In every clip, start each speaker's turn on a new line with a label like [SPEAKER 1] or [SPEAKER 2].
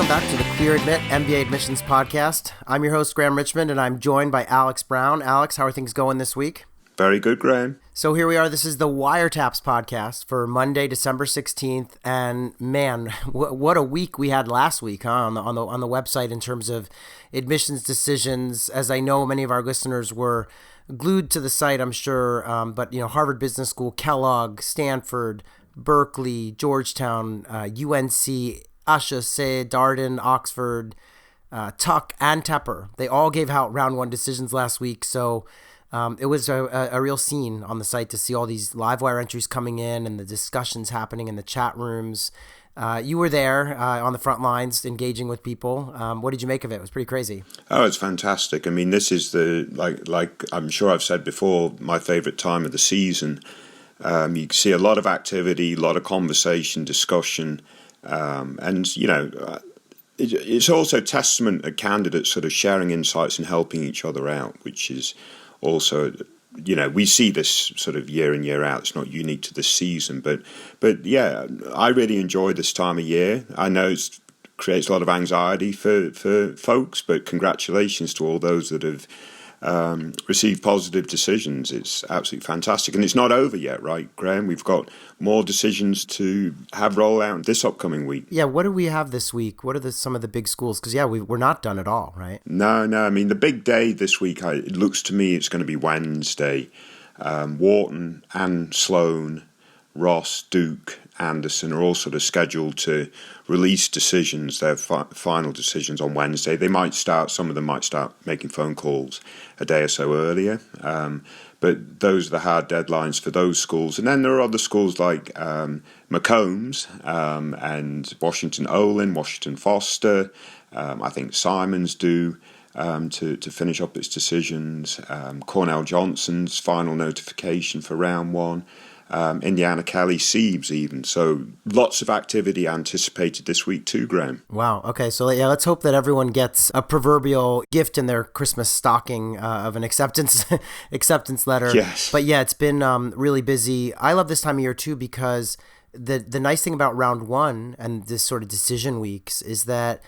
[SPEAKER 1] Welcome back to the Clear Admit MBA Admissions Podcast. I'm your host, Graham Richmond, and I'm joined by Alex Brown. Alex, how are things going this week?
[SPEAKER 2] Very good, Graham.
[SPEAKER 1] So here we are. This is the Wiretaps podcast for Monday, December 16th. And man, what a week we had last week, huh? On the website in terms of admissions decisions. As I know, many of our listeners were glued to the site, I'm sure. But Harvard Business School, Kellogg, Stanford, Berkeley, Georgetown, UNC, HEC, Darden, Oxford, Tuck, and Tepper. They all gave out round one decisions last week. So it was a real scene on the site to see all these live wire entries coming in and the discussions happening in the chat rooms. You were there on the front lines engaging with people. What did you make of it? It was pretty crazy.
[SPEAKER 2] Oh, it's fantastic. I mean, this is like I'm sure I've said before, my favorite time of the season. You can see a lot of activity, a lot of conversation, discussion. It's also testament of candidates sort of sharing insights and helping each other out, which is also, we see this sort of year in, year out. It's not unique to this season, but yeah, I really enjoy this time of year. I know it creates a lot of anxiety for folks, but congratulations to all those that have received positive decisions. It's absolutely fantastic. And it's not over yet, right, Graham? We've got more decisions to have roll out this upcoming week.
[SPEAKER 1] Yeah, what do we have this week? What are some of the big schools? Because, we're not done at all, right?
[SPEAKER 2] No. I mean, the big day this week, it looks to me it's going to be Wednesday. Wharton and Sloan, Ross, Duke, Anderson are all sort of scheduled to release decisions, their final decisions on Wednesday. Some of them might start making phone calls a day or so earlier. But those are the hard deadlines for those schools. And then there are other schools like McCombs and Washington Olin, Washington Foster. I think Simon's due to finish up its decisions. Cornell Johnson's final notification for round one. Indiana Kelly, Siebes even. So lots of activity anticipated this week too, Graham.
[SPEAKER 1] Wow. Okay. So let's hope that everyone gets a proverbial gift in their Christmas stocking of an acceptance letter.
[SPEAKER 2] Yes.
[SPEAKER 1] But yeah, it's been really busy. I love this time of year too because the nice thing about round one and this sort of decision weeks is that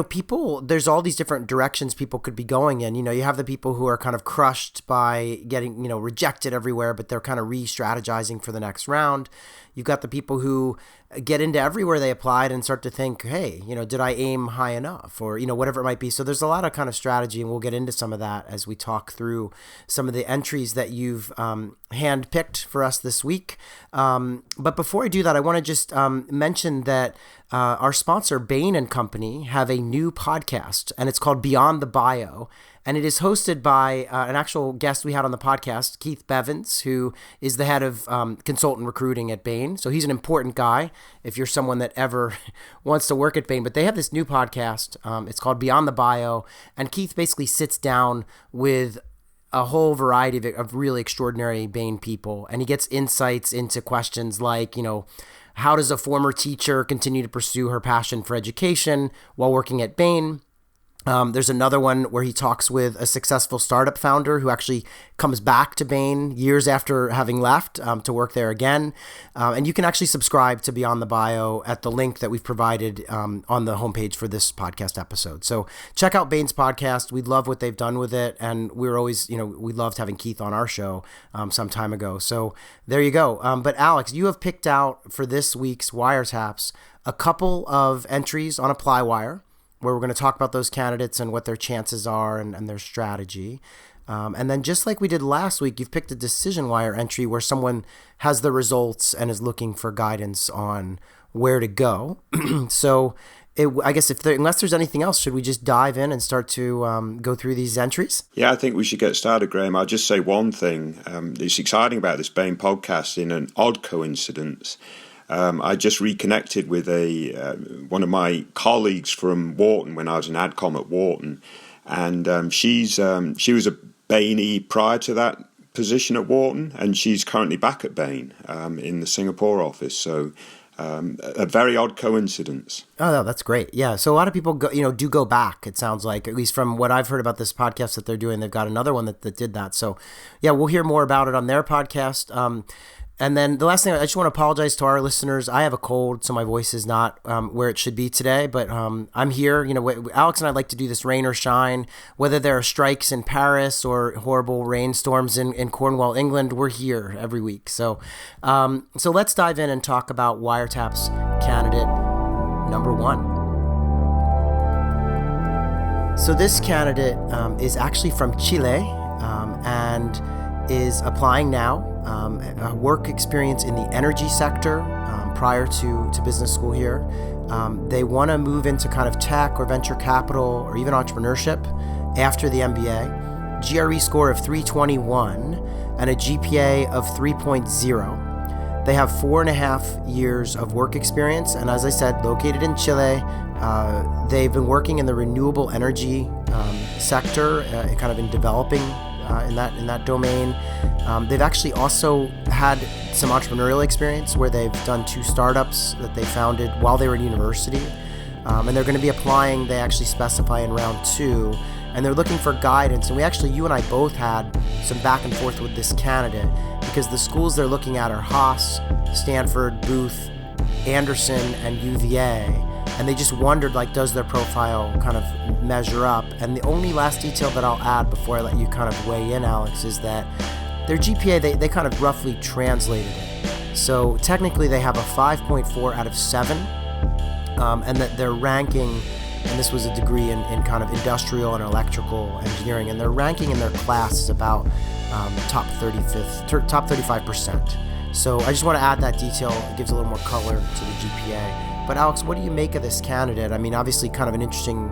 [SPEAKER 1] people, there's all these different directions people could be going in. You have the people who are kind of crushed by getting, rejected everywhere, but they're kind of re-strategizing for the next round. You've got the people who get into everywhere they applied and start to think, hey, did I aim high enough or, whatever it might be. So there's a lot of kind of strategy, and we'll get into some of that as we talk through some of the entries that you've handpicked for us this week. But before I do that, I want to just mention that our sponsor, Bain & Company, have a new podcast, and it's called Beyond the Bio. And it is hosted by an actual guest we had on the podcast, Keith Bevins, who is the head of consultant recruiting at Bain. So he's an important guy if you're someone that ever wants to work at Bain. But they have this new podcast. It's called Beyond the Bio. And Keith basically sits down with a whole variety of really extraordinary Bain people. And he gets insights into questions like, how does a former teacher continue to pursue her passion for education while working at Bain? There's another one where he talks with a successful startup founder who actually comes back to Bain years after having left to work there again. And you can actually subscribe to Beyond the Bio at the link that we've provided on the homepage for this podcast episode. So check out Bain's podcast. We love what they've done with it. And we're always, we loved having Keith on our show some time ago. So there you go. But Alex, you have picked out for this week's Wiretaps a couple of entries on ApplyWire, where we're going to talk about those candidates and what their chances are and their strategy. And then just like we did last week, you've picked a decision wire entry where someone has the results and is looking for guidance on where to go. So I guess unless there's anything else, should we just dive in and start to go through these entries?
[SPEAKER 2] Yeah, I think we should get started, Graham. I'll just say one thing. It's exciting about this Bain podcast in an odd coincidence. I just reconnected with one of my colleagues from Wharton when I was in AdCom at Wharton, and she was a Bainee prior to that position at Wharton, and she's currently back at Bain in the Singapore office. So a very odd coincidence.
[SPEAKER 1] Oh, no, that's great. Yeah. So a lot of people do go back, it sounds like, at least from what I've heard about this podcast that they're doing. They've got another one that did that. So yeah, we'll hear more about it on their podcast. And then the last thing, I just want to apologize to our listeners. I have a cold, so my voice is not where it should be today. But I'm here. Alex and I like to do this rain or shine. Whether there are strikes in Paris or horrible rainstorms in Cornwall, England, we're here every week. So let's dive in and talk about Wiretap's candidate number 1. So this candidate is actually from Chile and is applying now. Work experience in the energy sector prior to business school here. They want to move into kind of tech or venture capital or even entrepreneurship after the MBA. GRE score of 321 and a GPA of 3.0. They have 4.5 years of work experience, and as I said, located in Chile. They've been working in the renewable energy sector, kind of in developing in that domain. They've actually also had some entrepreneurial experience where they've done 2 startups that they founded while they were in university. And they're going to be applying, they actually specify in round 2, and they're looking for guidance. And you and I both had some back and forth with this candidate because the schools they're looking at are Haas, Stanford, Booth, Anderson, and UVA. And they just wondered, does their profile kind of measure up? And the only last detail that I'll add before I let you kind of weigh in, Alex, is that their GPA, they kind of roughly translated it. So technically they have a 5.4 out of 7, and that their ranking, and this was a degree in kind of industrial and electrical engineering, and their ranking in their class is about top 35%. So I just want to add that detail. It gives a little more color to the GPA. But Alex, what do you make of this candidate? I mean, obviously kind of an interesting,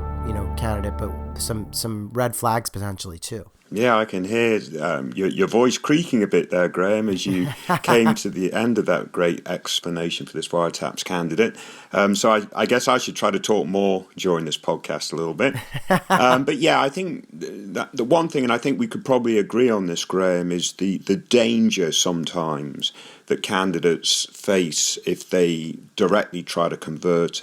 [SPEAKER 1] candidate, but some red flags potentially too.
[SPEAKER 2] Yeah, I can hear your voice creaking a bit there, Graham, as you came to the end of that great explanation for this Wiretap's candidate. So I guess I should try to talk more during this podcast a little bit. But yeah, I think that the one thing, and I think we could probably agree on this, Graham, is the danger sometimes that candidates face if they directly try to convert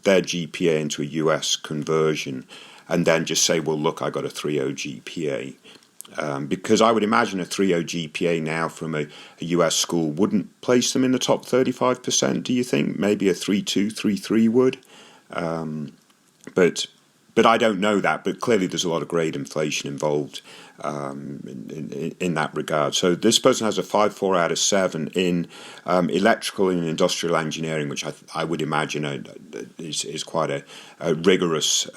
[SPEAKER 2] their GPA into a US conversion and then just say, well, look, I got a 3.0 GPA. Because I would imagine a 3.0 GPA now from a US school wouldn't place them in the top 35%, do you think? Maybe a 3.2, 3.3 would. But I don't know that. But clearly there's a lot of grade inflation involved in that regard. So this person has a 5.4 out of 7 in electrical and industrial engineering, which I would imagine is quite a rigorous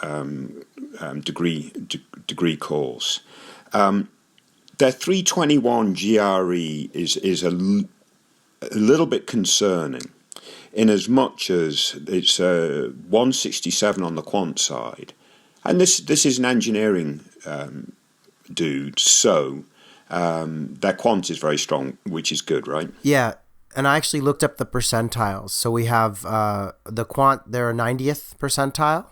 [SPEAKER 2] degree course. Their 321 GRE is a little bit concerning, in as much as it's 167 on the quant side, and this is an engineering dude, so their quant is very strong, which is good, right?
[SPEAKER 1] Yeah, and I actually looked up the percentiles. So we have the quant, they're a 90th percentile,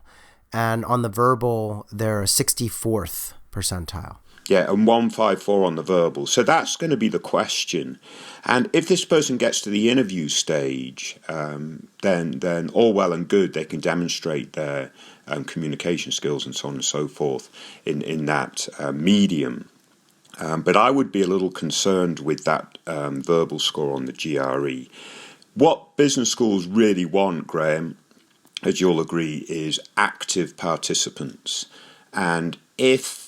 [SPEAKER 1] and on the verbal, they're a 64th percentile.
[SPEAKER 2] Yeah, and 154 on the verbal. So that's going to be the question. And if this person gets to the interview stage, then all well and good, they can demonstrate their communication skills and so on and so forth in that medium. But I would be a little concerned with that verbal score on the GRE. What business schools really want, Graham, as you'll agree, is active participants. And if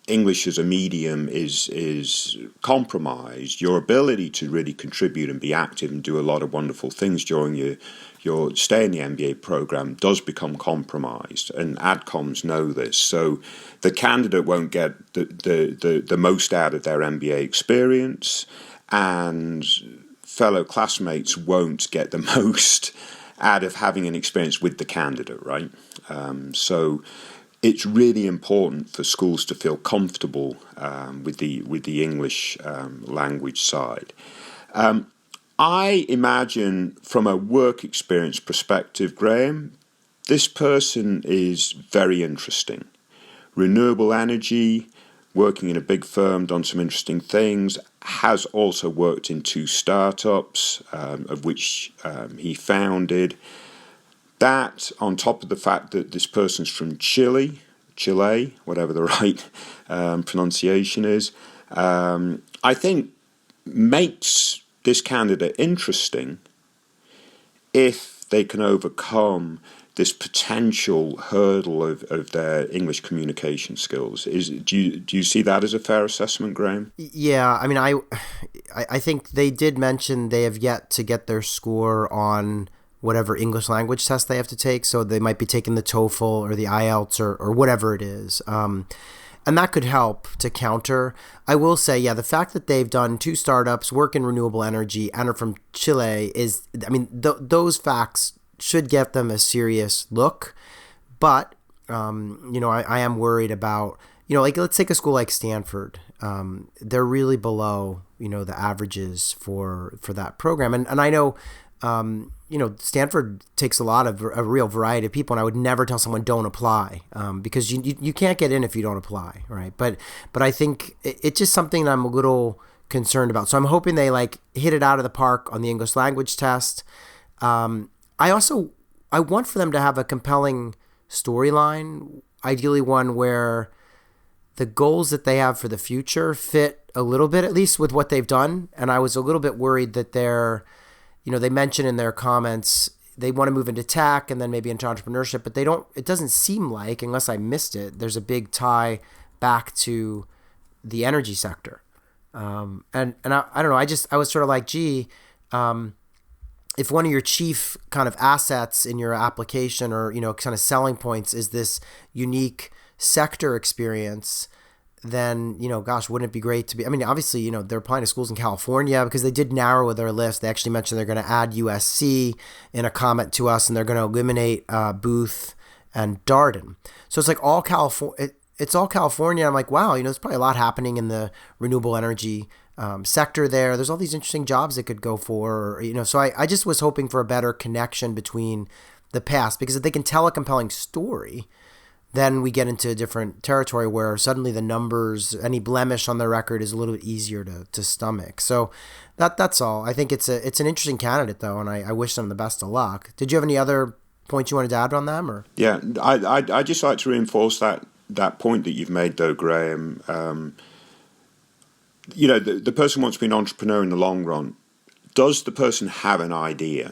[SPEAKER 2] English as a medium is compromised, your ability to really contribute and be active and do a lot of wonderful things during your stay in the MBA program does become compromised, and ADCOMs know this. So the candidate won't get the most out of their MBA experience, and fellow classmates won't get the most out of having an experience with the candidate, right? So it's really important for schools to feel comfortable with the English language side. I imagine from a work experience perspective, Graham, this person is very interesting. Renewable energy, working in a big firm, done some interesting things, has also worked in 2 startups, of which he founded. That, on top of the fact that this person's from Chile, whatever the right pronunciation is, I think makes this candidate interesting if they can overcome this potential hurdle of their English communication skills. Do you see that as a fair assessment, Graham?
[SPEAKER 1] Yeah, I mean, I think they did mention they have yet to get their score on whatever English language test they have to take, so they might be taking the TOEFL or the IELTS or whatever it is. And that could help to counter. I will say, yeah, the fact that they've done 2 startups, work in renewable energy, and are from Chile is, I mean, those facts should get them a serious look. But, I am worried about, like, let's take a school like Stanford. They're really below, the averages for that program. And I know, Stanford takes a real variety of people, and I would never tell someone don't apply, because you can't get in if you don't apply, right? But I think it's just something that I'm a little concerned about. So I'm hoping they hit it out of the park on the English language test. I want for them to have a compelling storyline, ideally one where the goals that they have for the future fit a little bit, at least with what they've done. And I was a little bit worried that they mention in their comments they want to move into tech and then maybe into entrepreneurship, but it doesn't seem like, unless I missed it, there's a big tie back to the energy sector. And I don't know, I was sort of like, if one of your chief kind of assets in your application or, kind of selling points is this unique sector experience, then, gosh, wouldn't it be great to be, I mean, obviously, they're applying to schools in California because they did narrow their list. They actually mentioned they're going to add USC in a comment to us, and they're going to eliminate Booth and Darden. So it's like all California. It's all California. I'm like, wow, there's probably a lot happening in the renewable energy sector there. There's all these interesting jobs it could go for, so I just was hoping for a better connection between the past, because if they can tell a compelling story, then we get into a different territory where suddenly the numbers, any blemish on their record is a little bit easier to stomach. So that's all. I think it's an interesting candidate, though, and I wish them the best of luck. Did you have any other points you wanted to add on them? Or
[SPEAKER 2] Yeah, I just like to reinforce that point that you've made, though, Graham. The person wants to be an entrepreneur in the long run. Does the person have an idea,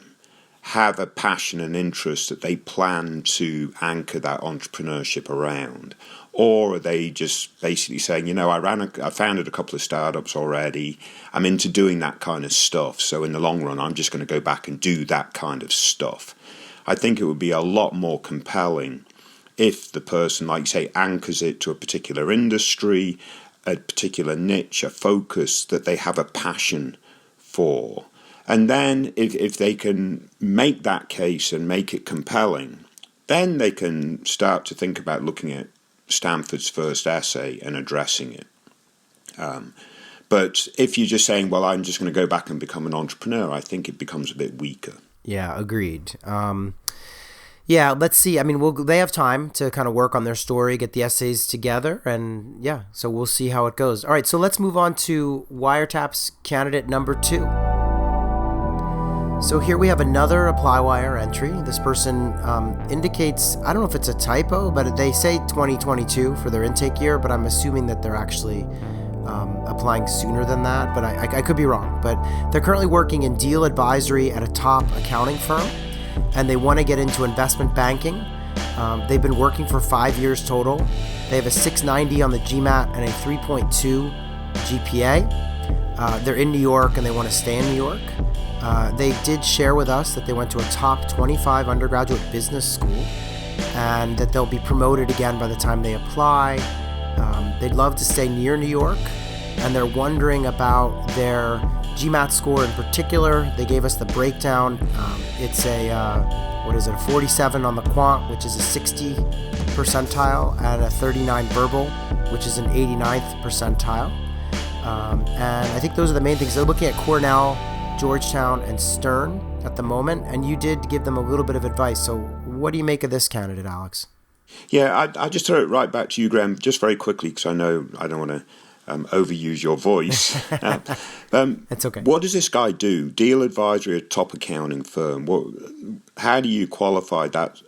[SPEAKER 2] have a passion and interest that they plan to anchor that entrepreneurship around? Or are they just basically saying, I founded a couple of startups already, I'm into doing that kind of stuff, so in the long run I'm just going to go back and do that kind of stuff? I think it would be a lot more compelling if the person, like say, anchors it to a particular industry, a particular niche, a focus that they have a passion for. And then if they can make that case and make it compelling, then they can start to think about looking at Stanford's first essay and addressing it. But if you're just saying, well, I'm just going to go back and become an entrepreneur, I think it becomes a bit weaker.
[SPEAKER 1] Yeah, agreed. Let's see. I mean, they have time to kind of work on their story, get the essays together, and so we'll see how it goes. All right, so let's move on to Wiretap's candidate number 2. So here we have another ApplyWire entry. This person indicates, I don't know if it's a typo, but they say 2022 for their intake year, but I'm assuming that they're actually applying sooner than that, but I could be wrong. But they're currently working in deal advisory at a top accounting firm, and they want to get into investment banking. They've been working for 5 years total. They have a 690 on the GMAT and a 3.2 GPA. They're in New York, and they want to stay in New York. They did share with us that they went to a top 25 undergraduate business school, and that they'll be promoted again by the time they apply. They'd love to stay near New York, and they're wondering about their GMAT score in particular. They gave us the breakdown. It's a 47 on the quant, which is a 60 percentile, and a 39 verbal, which is an 89th percentile. And I think those are the main things. They're looking at Cornell, Georgetown, and Stern at the moment, and you did give them a little bit of advice. So what do you make of this candidate, Alex?
[SPEAKER 2] Yeah, I just throw it right back to you, Graham, just very quickly, because I know I don't want overuse your voice.
[SPEAKER 1] That's okay.
[SPEAKER 2] What does this guy do? Deal advisory, a top accounting firm. How do you qualify that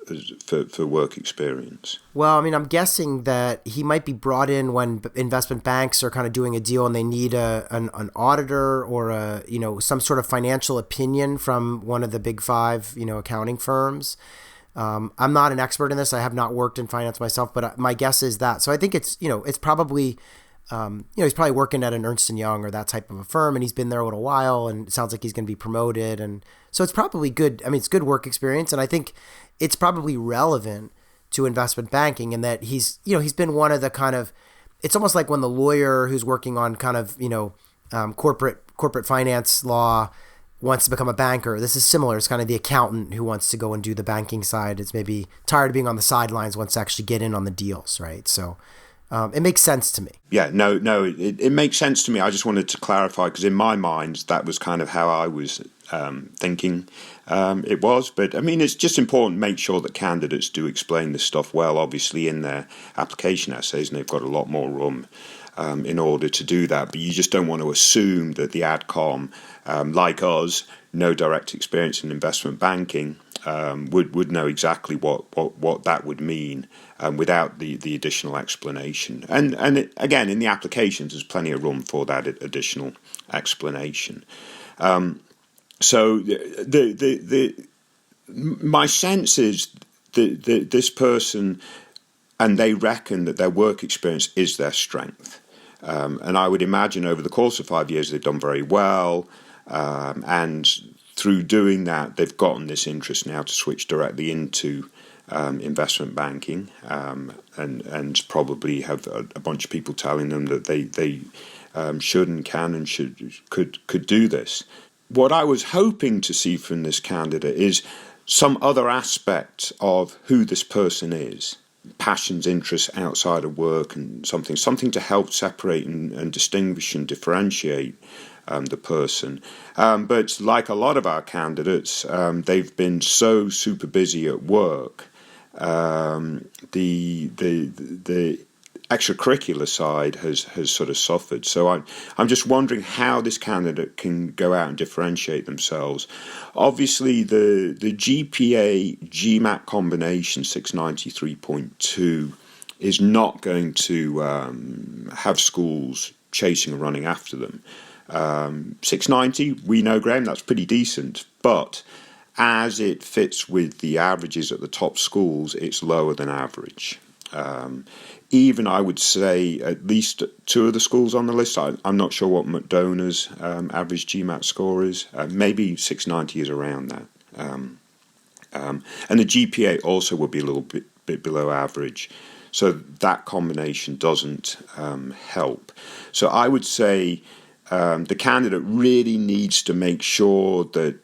[SPEAKER 2] for work experience?
[SPEAKER 1] Well, I mean, I'm guessing that he might be brought in when investment banks are kind of doing a deal and they need an auditor or some sort of financial opinion from one of the big five, accounting firms. I'm not an expert in this. I have not worked in finance myself, but my guess is that. So I think it's probably, he's probably working at an Ernst & Young or that type of a firm, and he's been there a little while, and it sounds like he's going to be promoted. And so it's probably good. I mean, it's good work experience. And I think it's probably relevant to investment banking in that he's been one of the kind of, it's almost like when the lawyer who's working on kind of, corporate finance law wants to become a banker. This is similar. It's kind of the accountant who wants to go and do the banking side. It's maybe tired of being on the sidelines, wants to actually get in on the deals, right? So it makes sense to me.
[SPEAKER 2] Yeah, no, it makes sense to me. I just wanted to clarify because in my mind, that was kind of how I was thinking it was. But I mean, it's just important to make sure that candidates do explain this stuff well, obviously in their application essays, and they've got a lot more room in order to do that. But you just don't want to assume that the AdCom, like us, no direct experience in investment banking, would know exactly what that would mean without the additional explanation. And again, in the applications, there's plenty of room for that additional explanation. So my sense is that this person, and they reckon that their work experience is their strength. And I would imagine over the course of 5 years, they've done very well. And through doing that, they've gotten this interest now to switch directly into investment banking, and probably have a bunch of people telling them that they should and can and could do this. What I was hoping to see from this candidate is some other aspect of who this person is. Passions, interests outside of work, and something to help separate and distinguish and differentiate the person. But like a lot of our candidates, they've been so super busy at work. The extracurricular side has sort of suffered. So I'm just wondering how this candidate can go out and differentiate themselves. Obviously, the GPA GMAT combination 693.2 is not going to have schools chasing and running after them. 690, we know, Graham, that's pretty decent, but as it fits with the averages at the top schools, it's lower than average. Even I would say at least two of the schools on the list, I'm not sure what McDonough's average GMAT score is. Maybe 690 is around that. And the GPA also would be a little bit below average. So that combination doesn't help. So I would say the candidate really needs to make sure that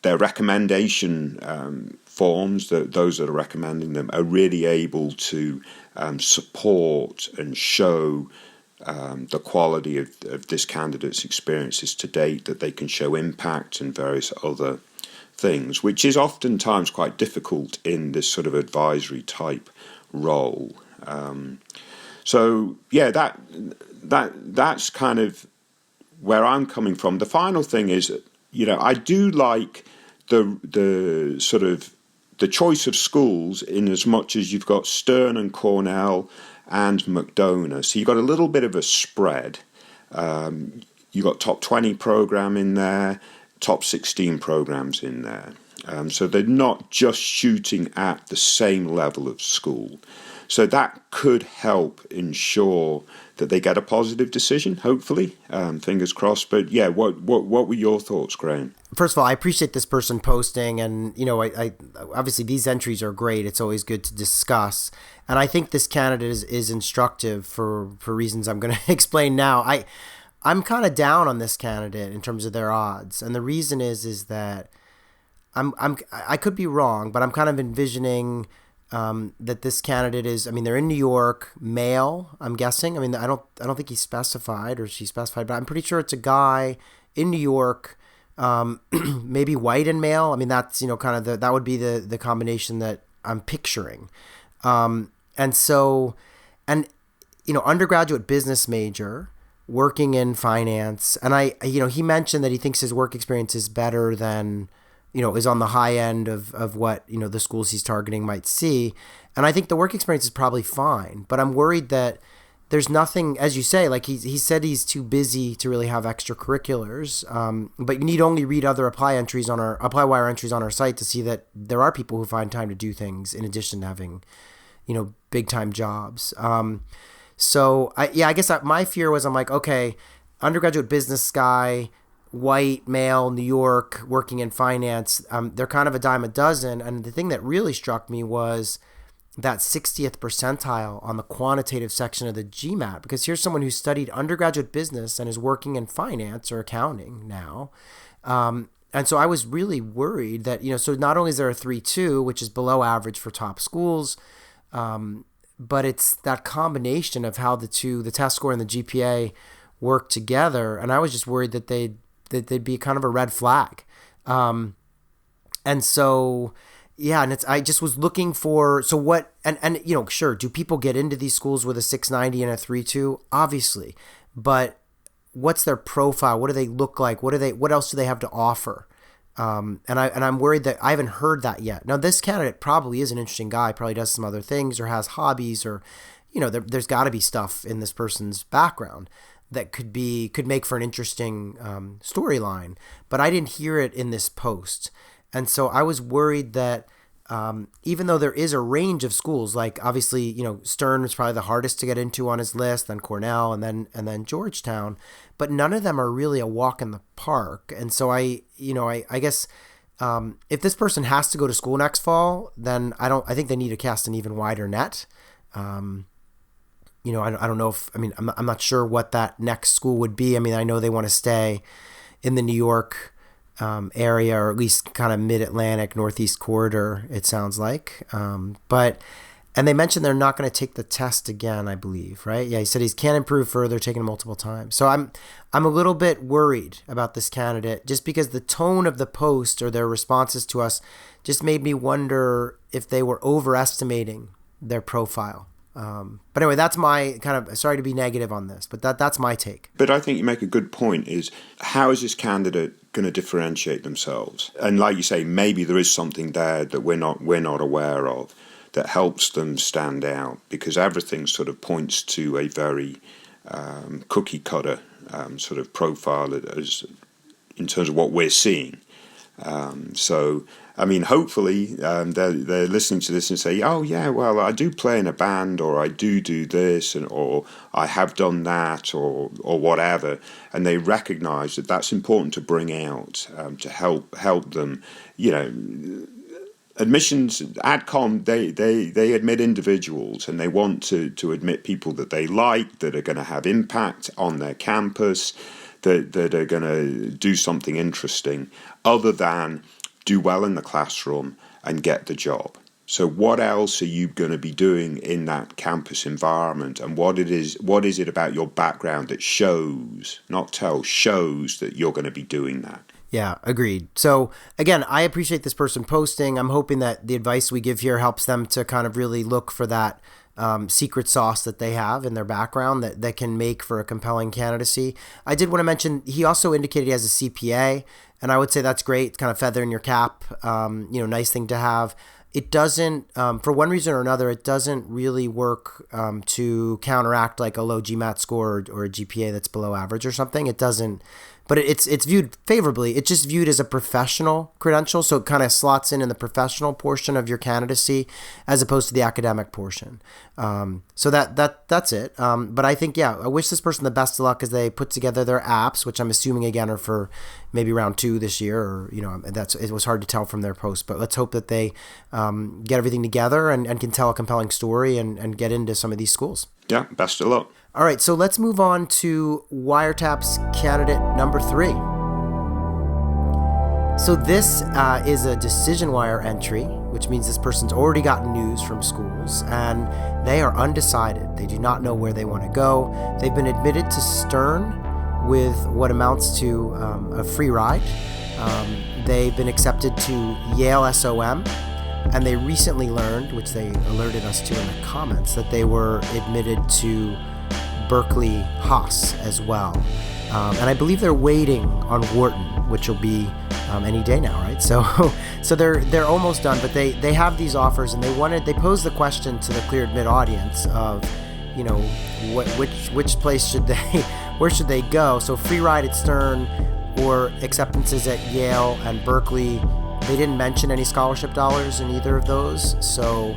[SPEAKER 2] their recommendation forms, that those that are recommending them, are really able to support and show the quality of this candidate's experiences to date, that they can show impact and various other things, which is oftentimes quite difficult in this sort of advisory type role. So yeah, that's kind of where I'm coming from. The final thing is, I do like the sort of the choice of schools in as much as you've got Stern and Cornell and McDonough. So you've got a little bit of a spread. You've got top 20 program in there, top 16 programs in there. So they're not just shooting at the same level of school. So that could help ensure that they get a positive decision, hopefully. Fingers crossed. But yeah, what were your thoughts, Graham?
[SPEAKER 1] First of all, I appreciate this person posting, and I obviously these entries are great. It's always good to discuss, and I think this candidate is instructive for reasons I'm going to explain now. I'm kind of down on this candidate in terms of their odds, and the reason is that I could be wrong, but I'm kind of envisioning that this candidate is, they're in New York, male, I'm guessing. I don't think he's specified or she's specified, but I'm pretty sure it's a guy in New York, maybe white and male. That's, kind of that would be the combination that I'm picturing. Undergraduate business major, working in finance. And he mentioned that he thinks his work experience is better than, is on the high end of what, the schools he's targeting might see. And I think the work experience is probably fine, but I'm worried that there's nothing, as you say, like he said he's too busy to really have extracurriculars. But you need only read other apply wire entries on our site to see that there are people who find time to do things in addition to having, big time jobs. So I guess my fear was, I'm like, okay, undergraduate business guy, white male, New York, working in finance. They're kind of a dime a dozen. And the thing that really struck me was that 60th percentile on the quantitative section of the GMAT, because here's someone who studied undergraduate business and is working in finance or accounting now. And so I was really worried that, so not only is there a 3.2, which is below average for top schools, but it's that combination of how the test score and the GPA work together. And I was just worried that they'd be kind of a red flag. And so, yeah, and I just was looking for, so what, and sure, do people get into these schools with a 690 and a 3.2? Obviously, but what's their profile? What do they look like? What else do they have to offer? And I'm worried that I haven't heard that yet. Now, this candidate probably is an interesting guy, probably does some other things or has hobbies, or, there's got to be stuff in this person's background that could make for an interesting storyline, but I didn't hear it in this post. And so I was worried that even though there is a range of schools, like obviously, Stern was probably the hardest to get into on his list, then Cornell, and then Georgetown, but none of them are really a walk in the park. And so I guess if this person has to go to school next fall, then I think they need to cast an even wider net. I don't know I'm not sure what that next school would be. I mean, I know they want to stay in the New York area, or at least kind of mid-Atlantic, Northeast corridor, it sounds like. And they mentioned they're not going to take the test again, I believe, right? Yeah, he said he can improve further, taking it multiple times. So I'm a little bit worried about this candidate, just because the tone of the post or their responses to us just made me wonder if they were overestimating their profile. But anyway, that's my kind of, sorry to be negative on this, but that's my take.
[SPEAKER 2] But I think you make a good point, is how is this candidate going to differentiate themselves? And like you say, maybe there is something there that we're not aware of that helps them stand out, because everything sort of points to a very cookie cutter sort of profile as in terms of what we're seeing. So, I mean, hopefully they're listening to this and say, oh, yeah, well, I do play in a band, or I do this, or I have done that, or whatever. And they recognize that that's important to bring out to help them. Admissions, AdCom, they admit individuals, and they want to admit people that they like, that are going to have impact on their campus, that are going to do something interesting, other than do well in the classroom and get the job. So what else are you going to be doing in that campus environment, and what is it about your background that shows that you're going to be doing that?
[SPEAKER 1] Yeah, agreed. So again, I appreciate this person posting. I'm hoping that the advice we give here helps them to kind of really look for that secret sauce that they have in their background that can make for a compelling candidacy. I did want to mention, he also indicated he has a CPA, and I would say that's great. It's kind of feather in your cap, nice thing to have. It doesn't, for one reason or another, it doesn't really work to counteract like a low GMAT score or a GPA that's below average or something. It doesn't, but it's viewed favorably. It's just viewed as a professional credential, so it kind of slots in the professional portion of your candidacy as opposed to the academic portion. So that's it. But I think, I wish this person the best of luck as they put together their apps, which I'm assuming again are for maybe round 2 this year, or it was hard to tell from their post. But let's hope that they get everything together and can tell a compelling story and get into some of these schools.
[SPEAKER 2] Yeah, best of luck.
[SPEAKER 1] All right, so let's move on to Wiretap's candidate number 3. So this is a decision wire entry, which means this person's already gotten news from schools, and they are undecided. They do not know where they want to go. They've been admitted to Stern with what amounts to a free ride. They've been accepted to Yale SOM, and they recently learned, which they alerted us to in the comments, that they were admitted to Berkeley Haas as well. And I believe they're waiting on Wharton, which will be any day now, right? So they're almost done, but they have these offers, and they posed the question to the Cleared Mid audience of, which place where should they go? So free ride at Stern or acceptances at Yale and Berkeley. They didn't mention any scholarship dollars in either of those, so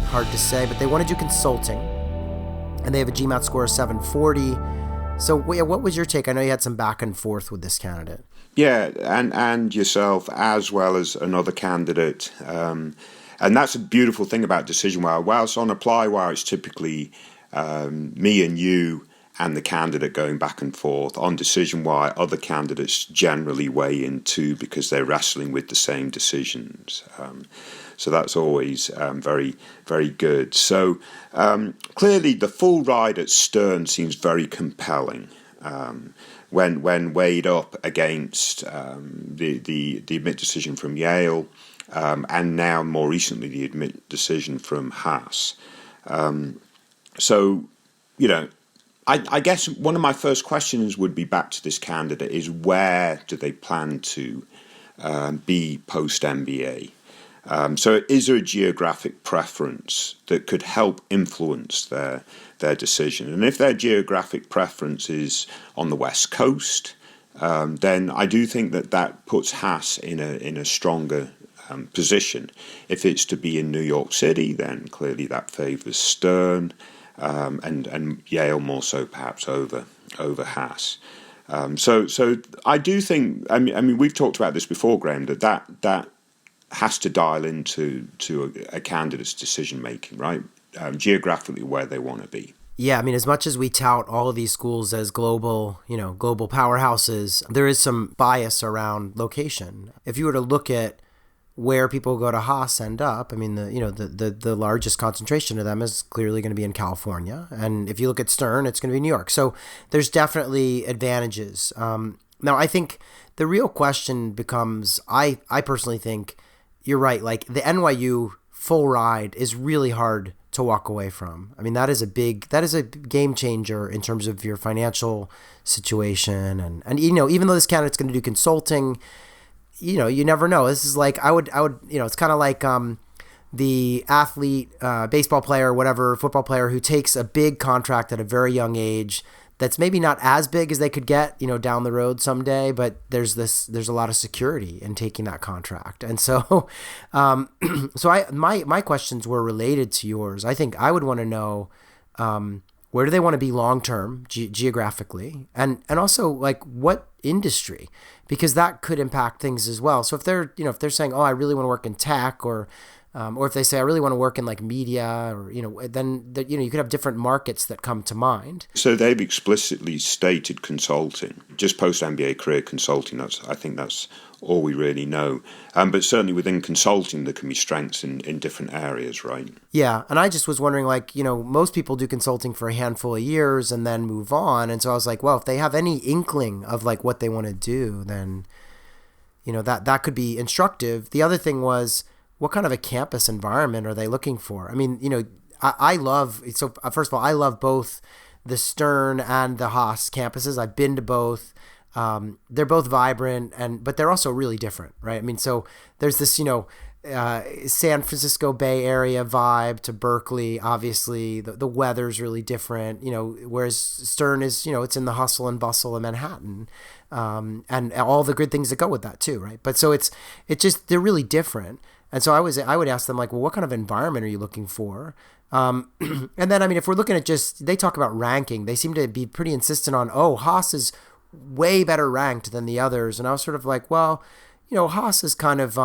[SPEAKER 1] hard to say. But they want to do consulting, and they have a GMAT score of 740. So what was your take? I know you had some back and forth with this candidate.
[SPEAKER 2] Yeah, and yourself as well as another candidate. And that's a beautiful thing about Decision Wire. Whilst on Apply Wire, it's typically me and you and the candidate going back and forth. On Decision Wire, other candidates generally weigh in too because they're wrestling with the same decisions. So that's always very, very good. So clearly the full ride at Stern seems very compelling when weighed up against the admit decision from Yale and now more recently the admit decision from Haas. So, I guess one of my first questions would be back to this candidate is where do they plan to be post-MBA? So is there a geographic preference that could help influence their decision? And if their geographic preference is on the West Coast, then I do think that puts Haas in a stronger position. If it's to be in New York City, then clearly that favours Stern. And Yale more so perhaps over Haas. So I do think, I mean we've talked about this before, Graham, that has to dial into a candidate's decision making, right? Geographically where they want to be.
[SPEAKER 1] Yeah, I mean, as much as we tout all of these schools as global powerhouses, there is some bias around location. If you were to look at where people go to Haas end up, I mean, the largest concentration of them is clearly going to be in California. And if you look at Stern, it's going to be New York. So there's definitely advantages. Now, I think the real question becomes, I personally think you're right. Like the NYU full ride is really hard to walk away from. I mean, that is a game changer in terms of your financial situation. And even though this candidate's going to do consulting, you never know. This is like, I would, it's kind of like the athlete, baseball player, whatever, football player who takes a big contract at a very young age that's maybe not as big as they could get, down the road someday, but there's a lot of security in taking that contract. And so, my questions were related to yours. I think I would want to know, where do they want to be long-term geographically? And also like what industry, because that could impact things as well. So if they're saying, oh, I really want to work in tech, or if they say I really want to work in like media, or then you could have different markets that come to mind.
[SPEAKER 2] So they've explicitly stated consulting, just post-MBA career consulting. I think that's all we really know. But certainly within consulting, there can be strengths in different areas, right?
[SPEAKER 1] Yeah, and I just was wondering, like, most people do consulting for a handful of years and then move on. And so I was like, well, if they have any inkling of like what they want to do, then that could be instructive. The other thing was, what kind of a campus environment are they looking for? I mean, I love, so first of all, I love both the Stern and the Haas campuses. I've been to both. They're both vibrant, but they're also really different, right? I mean, so there's this, San Francisco Bay Area vibe to Berkeley. Obviously, the weather's really different, whereas Stern is, it's in the hustle and bustle of Manhattan, and all the good things that go with that too, right? But so it's just, they're really different. And so I would ask them, like, well, what kind of environment are you looking for? And then, I mean, if we're looking at they talk about ranking, they seem to be pretty insistent on, Haas is way better ranked than the others. And I was sort of like, well, Haas is kind of,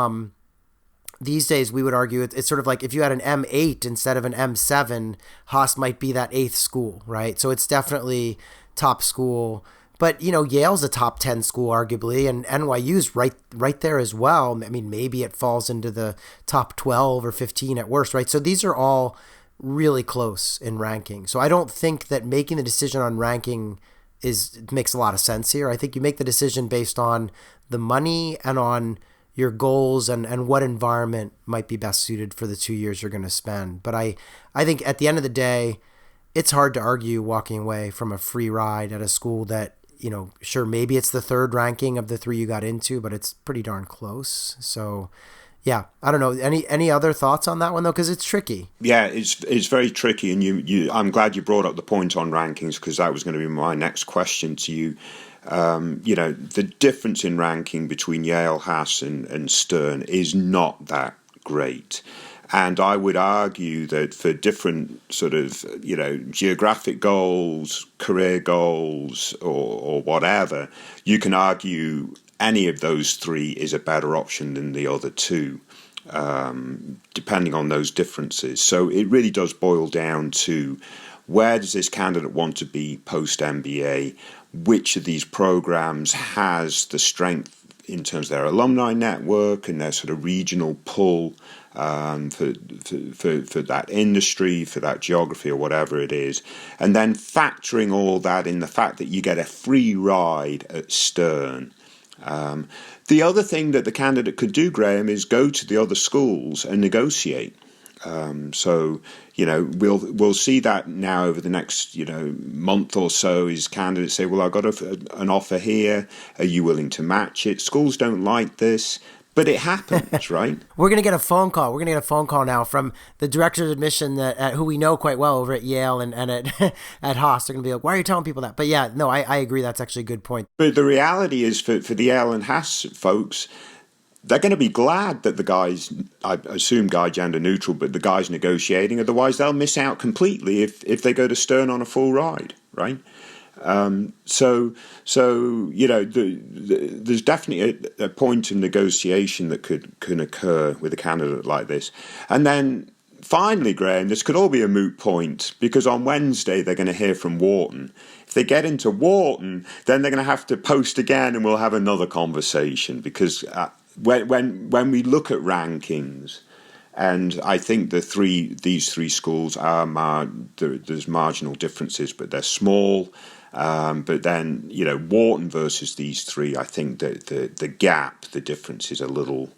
[SPEAKER 1] these days we would argue it's sort of like if you had an M8 instead of an M7, Haas might be that 8th school, right? So it's definitely top school. But, Yale's a top 10 school, arguably, and NYU's right there as well. I mean, maybe it falls into the top 12 or 15 at worst, right? So these are all really close in ranking. So I don't think that making the decision on ranking makes a lot of sense here. I think you make the decision based on the money and on your goals and what environment might be best suited for the 2 years you're going to spend. But I think at the end of the day, it's hard to argue walking away from a free ride at a school that, sure, maybe it's the third ranking of the three you got into, but it's pretty darn close. So yeah, I don't know. Any other thoughts on that one though? Because it's tricky.
[SPEAKER 2] Yeah, it's very tricky, and I'm glad you brought up the point on rankings, because that was going to be my next question to you. The difference in ranking between Yale, Haas, and Stern is not that great. And I would argue that for different sort of, geographic goals, career goals, or whatever, you can argue any of those three is a better option than the other two, depending on those differences. So it really does boil down to, where does this candidate want to be post-MBA? Which of these programs has the strength in terms of their alumni network and their sort of regional pull for that industry, for that geography, or whatever it is, and then factoring all that in, the fact that you get a free ride at Stern. The other thing that the candidate could do, Graham, is go to the other schools and negotiate. We'll see that now over the next month or so. Is candidates say, well, I've got an offer here, are you willing to match it? Schools don't like this, but it happens, right?
[SPEAKER 1] We're going to get a phone call. We're going to get a phone call now from the director of admission who we know quite well over at Yale and at at Haas. They're going to be like, why are you telling people that? But yeah, no, I agree. That's actually a good point.
[SPEAKER 2] But the reality is, for the Yale and Haas folks, they're going to be glad that the guys, I assume guy gender neutral, but the guy's negotiating. Otherwise, they'll miss out completely if they go to Stern on a full ride, right? There's definitely a point of negotiation that can occur with a candidate like this. And then finally, Graham, this could all be a moot point, because on Wednesday they're going to hear from Wharton. If they get into Wharton, then they're going to have to post again, and we'll have another conversation, because when we look at rankings, and I think these three schools are there's marginal differences, but they're small. But then Wharton versus these three, I think that the gap, the difference is a little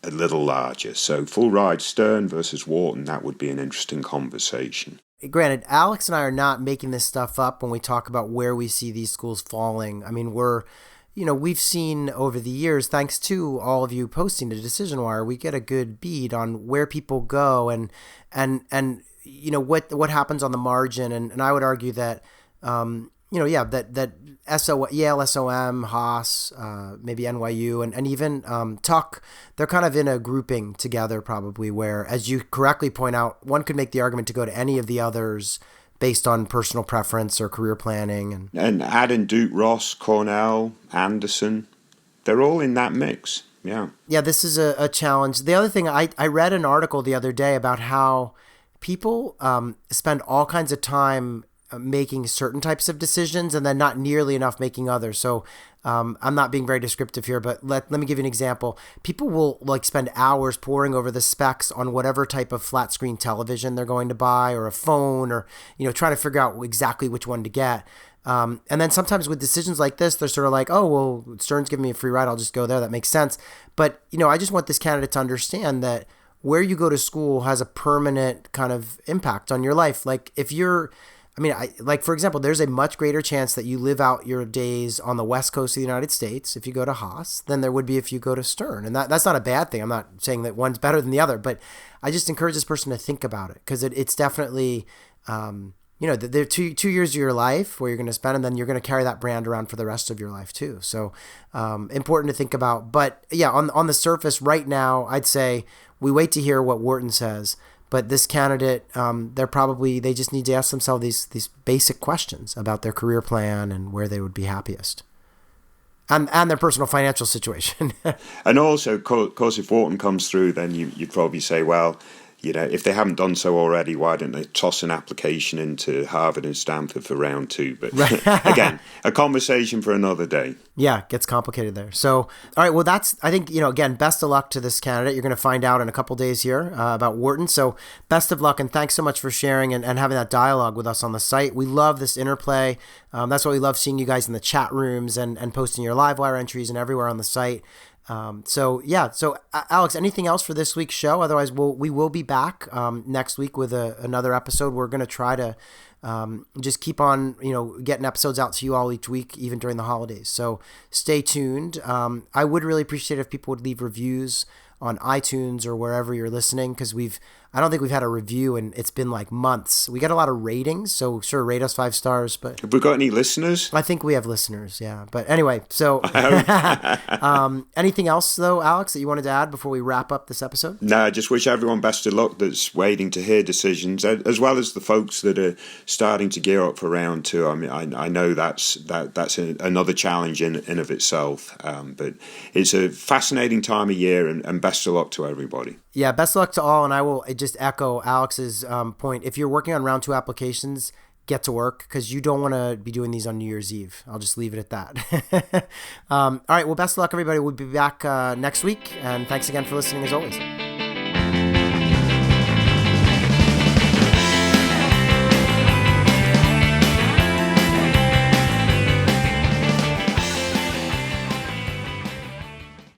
[SPEAKER 2] larger. So full ride Stern versus Wharton, that would be an interesting conversation.
[SPEAKER 1] Granted, Alex and I are not making this stuff up when we talk about where we see these schools falling. I mean, we've seen over the years, thanks to all of you posting to Decision Wire, we get a good bead on where people go and what happens on the margin. And I would argue that, that Yale, SOM, Haas, maybe NYU, and even Tuck, they're kind of in a grouping together probably, where, as you correctly point out, one could make the argument to go to any of the others based on personal preference or career planning.
[SPEAKER 2] And add in Duke, Ross, Cornell, Anderson, they're all in that mix. Yeah.
[SPEAKER 1] Yeah, this is a challenge. The other thing, I read an article the other day about how people spend all kinds of time making certain types of decisions and then not nearly enough making others. So I'm not being very descriptive here, but let me give you an example. People will spend hours poring over the specs on whatever type of flat screen television they're going to buy, or a phone, or trying to figure out exactly which one to get. And then sometimes with decisions like this, they're sort of like, oh, well, Stern's giving me a free ride, I'll just go there. That makes sense. But I just want this candidate to understand that where you go to school has a permanent kind of impact on your life. Like if you're for example, there's a much greater chance that you live out your days on the West Coast of the United States if you go to Haas than there would be if you go to Stern. And that's not a bad thing. I'm not saying that one's better than the other, but I just encourage this person to think about it, because it's definitely, there are 2 years of your life where you're going to spend, and then you're going to carry that brand around for the rest of your life too. So important to think about. But yeah, on the surface right now, I'd say we wait to hear what Wharton says. But this candidate, they just need to ask themselves these basic questions about their career plan and where they would be happiest, and their personal financial situation.
[SPEAKER 2] And also, of course, if Wharton comes through, then you'd probably say, well, if they haven't done so already, why don't they toss an application into Harvard and Stanford for round 2? But again, a conversation for another day.
[SPEAKER 1] Yeah, it gets complicated there. So, all right, well, I think, again, best of luck to this candidate. You're going to find out in a couple days here about Wharton. So best of luck, and thanks so much for sharing and having that dialogue with us on the site. We love this interplay. That's why we love seeing you guys in the chat rooms and posting your live wire entries and everywhere on the site. So Alex, anything else for this week's show? Otherwise, we will be back next week with another episode. We're going to try to just keep on, getting episodes out to you all each week, even during the holidays. So stay tuned. I would really appreciate if people would leave reviews on iTunes or wherever you're listening, because I don't think we've had a review and it's been like months. We got a lot of ratings, so sure, rate us 5 stars. But
[SPEAKER 2] have we got any listeners?
[SPEAKER 1] I think we have listeners, yeah. But anyway, so anything else though, Alex, that you wanted to add before we wrap up this episode?
[SPEAKER 2] No, I just wish everyone best of luck that's waiting to hear decisions, as well as the folks that are starting to gear up for round 2. I mean, I know that's another challenge in of itself, but it's a fascinating time of year, and best of luck to everybody.
[SPEAKER 1] Yeah, best of luck to all, and I will just echo Alex's point. If you're working on round 2 applications, get to work, because you don't want to be doing these on New Year's Eve. I'll just leave it at that. All right, well, best of luck, everybody. We'll be back next week, and thanks again for listening, as always.